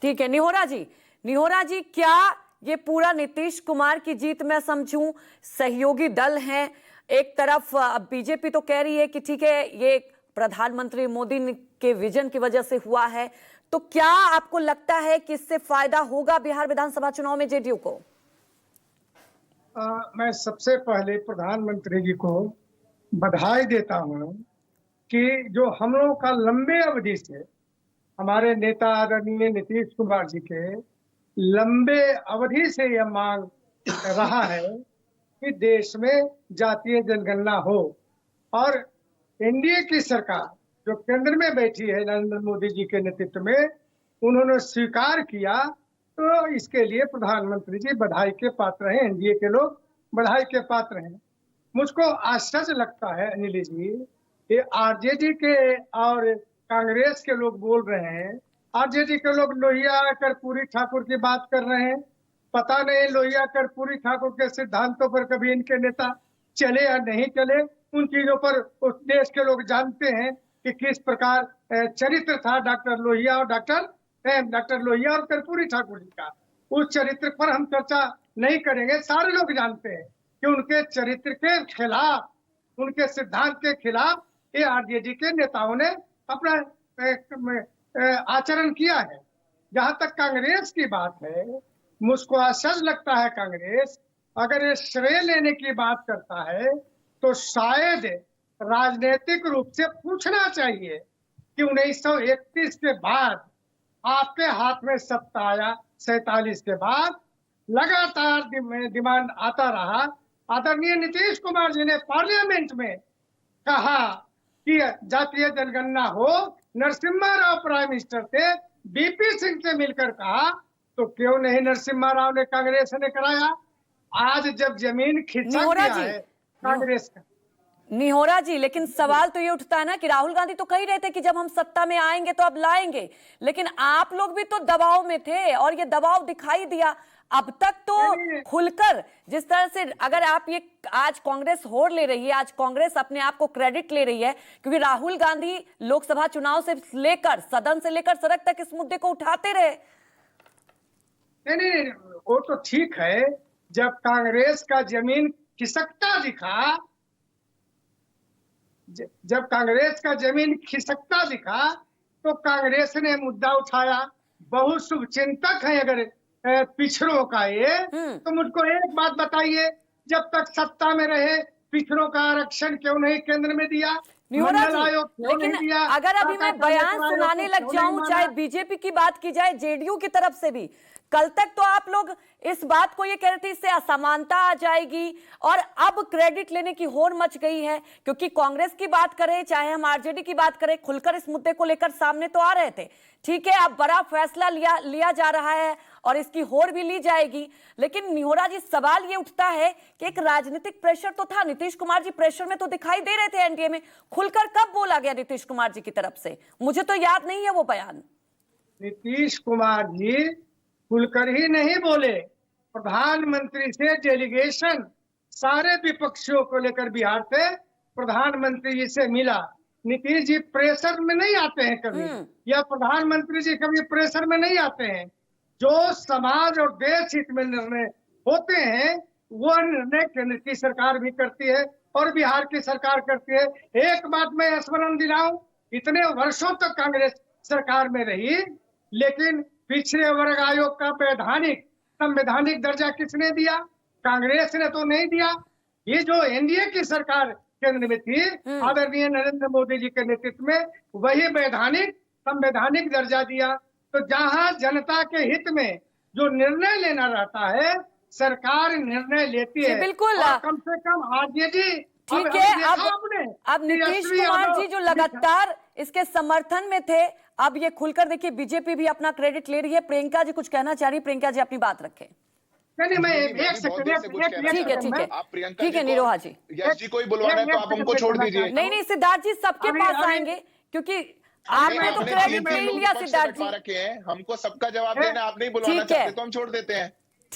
ठीक है निहोरा जी, क्या ये पूरा नीतीश कुमार की जीत मैं समझूं? सहयोगी दल हैं, एक तरफ बीजेपी तो कह रही है कि ठीक है ये प्रधानमंत्री मोदी के विजन की वजह से हुआ है, तो क्या आपको लगता है कि इससे फायदा होगा बिहार विधानसभा चुनाव में जेडीयू को? मैं सबसे पहले प्रधानमंत्री जी को बधाई देता हूं कि जो हम लोगों का लंबे अवधि से हमारे नेता आदरणीय नीतीश कुमार जी के लंबे अवधि से यह मांग रहा है कि देश में जातीय जनगणना हो, और एनडीए की सरकार जो केंद्र में बैठी है नरेंद्र मोदी जी के नेतृत्व में, उन्होंने स्वीकार किया, तो इसके लिए प्रधानमंत्री जी बधाई के पात्र हैं, एनडीए के लोग बधाई के पात्र हैं। मुझको आश्चर्य लगता है अनिल जी, ये आरजेडी के और कांग्रेस के लोग बोल रहे हैं, आरजेडी के लोग लोहिया कर्पूरी ठाकुर की बात कर रहे हैं। पता नहीं लोहिया कर्पूरी ठाकुर के सिद्धांतों पर कभी इनके नेता चले या नहीं चले, उन चीजों पर उस देश के लोग जानते हैं कि किस प्रकार चरित्र था डॉक्टर लोहिया और कर्पूरी ठाकुर जी का। उस चरित्र पर हम चर्चा नहीं करेंगे। सारे लोग जानते हैं कि उनके चरित्र के खिलाफ, उनके सिद्धांत के खिलाफ ये आरजेडी के नेताओं ने अपना आचरण किया है। जहां तक कांग्रेस की बात है, मुझको आश्चर्य लगता है कांग्रेस अगर ये श्रेय लेने की बात करता है तो शायद राजनीतिक रूप से पूछना चाहिए कि 1931 के बाद आपके हाथ में सत्ता आया, 47 के बाद लगातार डिमांड आता रहा। आदरणीय नीतीश कुमार जी ने पार्लियामेंट में कहा कि जातीय जनगणना हो, नरसिम्हा राव प्राइम मिनिस्टर थे, बीपी सिंह से मिलकर कहा, तो क्यों नहीं नरसिम्हा राव ने, कांग्रेस ने कराया। आज जब जमीन खिसक गया है कांग्रेस का। निहोरा जी, लेकिन सवाल तो ये उठता है ना कि राहुल गांधी तो कह ही रहे थे कि जब हम सत्ता में आएंगे तो अब लाएंगे, लेकिन आप लोग भी तो दबाव में थे और ये दबाव दिखाई दिया। अब तक तो खुलकर जिस तरह से, अगर आप ये आज कांग्रेस होड़ ले रही है, आज कांग्रेस अपने आप को क्रेडिट ले रही है क्योंकि राहुल गांधी लोकसभा चुनाव से लेकर सदन से लेकर सड़क तक इस मुद्दे को उठाते रहे। नहीं, वो तो ठीक है। जब कांग्रेस का जमीन खिसकता दिखा, जब कांग्रेस का जमीन खिसकता दिखा तो कांग्रेस ने मुद्दा उठाया। बहुत शुभचिंतक है अगर पिछड़ों का ये, तो मुझको एक बात बताइए, जब तक सत्ता में रहे पिछड़ों का आरक्षण क्यों नहीं केंद्र में दिया? मंडल आयोग क्यों नहीं दिया? अगर अभी मैं बयान सुनाने लग जाऊं, चाहे बीजेपी की बात की जाए, जेडीयू की तरफ से भी, कल तक तो आप लोग इस बात को ये कह रहे थे इससे असमानता आ जाएगी, और अब क्रेडिट लेने की होड़ मच गई है क्योंकि कांग्रेस की बात करें चाहे हम आरजेडी की बात करें, खुलकर इस मुद्दे को लेकर सामने तो आ रहे थे। ठीक है, अब बड़ा फैसला लिया जा रहा है और इसकी होड़ भी ली जाएगी, लेकिन निहोरा जी सवाल ये उठता है कि एक राजनीतिक प्रेशर तो था, नीतीश कुमार जी प्रेशर में तो दिखाई दे रहे थे एनडीए में, खुलकर कब बोला गया नीतीश कुमार जी की तरफ से? मुझे तो याद नहीं है वो बयान। नीतीश कुमार जी खुलकर ही नहीं बोले, प्रधानमंत्री से डेलीगेशन सारे विपक्षियों को लेकर बिहार से प्रधानमंत्री जी से मिला। नीतीश जी प्रेशर में नहीं आते हैं कभी, या प्रधानमंत्री जी कभी प्रेशर में नहीं आते हैं। जो समाज और देश हित में निर्णय होते हैं वो निर्णय केंद्र की सरकार भी करती है और बिहार की सरकार करती है। एक बात मैं स्मरण दिलाऊं, इतने वर्षों तक कांग्रेस सरकार में रही, लेकिन पिछड़े वर्ग आयोग का संवैधानिक दर्जा किसने दिया? कांग्रेस ने तो नहीं दिया। ये जो एनडीए की सरकार केंद्र में थी आदरणीय नरेंद्र मोदी जी के नेतृत्व में, वही संवैधानिक दर्जा दिया। तो जहां जनता के हित में जो निर्णय लेना रहता है, सरकार निर्णय लेती है। बिल्कुल, कम से कम आरजेडी, ठीक है। अब नीतीश कुमार जी जो लगातार इसके समर्थन में थे, अब ये खुलकर देखिए बीजेपी भी अपना क्रेडिट ले रही है। प्रियंका जी कुछ कहना चाह रही, प्रियंका जी अपनी बात रखें। नहीं, मैं एक सेकंड, ठीक है निरोहा जी, यश जी कोई बुलवाना है तो आप हमको छोड़ दीजिए। नहीं सिद्धार्थ जी सबके पास आएंगे क्योंकि आपने तो क्रेडिट ले लिया सिद्धार्थ जी। हमको सबका जवाब देना, आप नहीं बुलवाना चाहते तो हम छोड़ देते हैं।